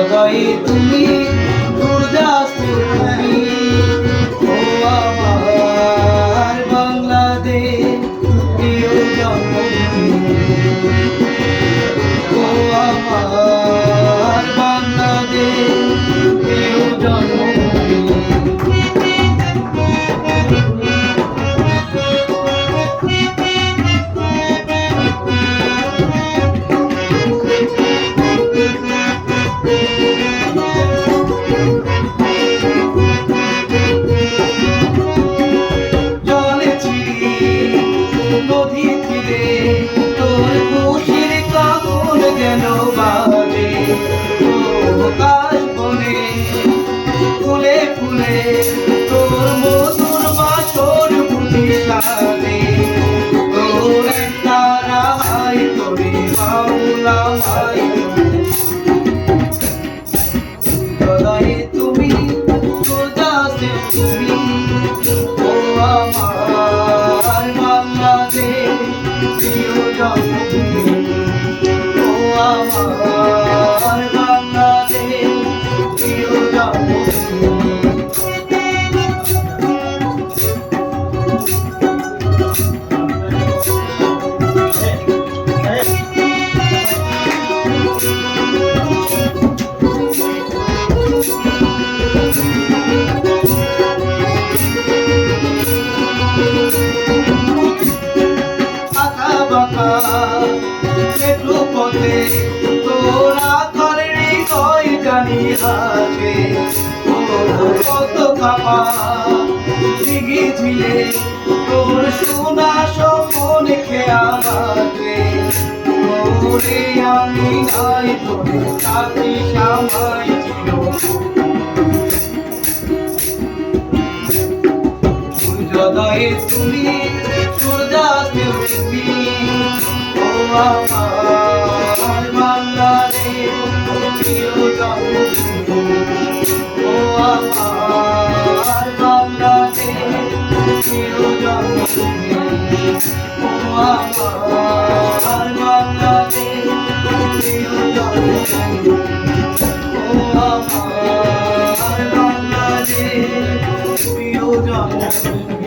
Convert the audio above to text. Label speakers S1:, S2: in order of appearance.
S1: সূর্যোদয়ে তুমি সূর্যাস্তে তুমি, ও আমার বাংলাদেশ প্রিয় জন্মভূমি, ও আমার বাংলাদেশ প্রিয় জন্মভূমি। ফুলে ফুলে তোর মধুর বাসর বুঝি সাজে, তোর তারা হাই তোরে মাওলা হাই সূর্যোদয়ে তুমি সূর্যাস্তে তুমি, ও আমার বাংলাদেশ প্রিয় জন্মভূমি, ও আমার বাংলাদেশ প্রিয় জন্মভূমি। একটু পথে তোরা ঘরের কই জানি আছে, কত খাপা দিঘি ঝিলে তোর সোনা স্বপন খেয়াল আছে, তোরে আমি নাই তোরে সাথী সামাই ছিল। সূর্যোদয়ে তুমি সূর্যাস্তে তুমি, ও আমার বাংলাদেশ প্রিয় জন্মভূমি, ও আমার বাংলাদেশ প্রিয় জন্মভূমি, ও আমার বাংলাদেশ প্রিয় জন্মভূমি, ও আমার বাংলাদেশ প্রিয় জন্মভূমি।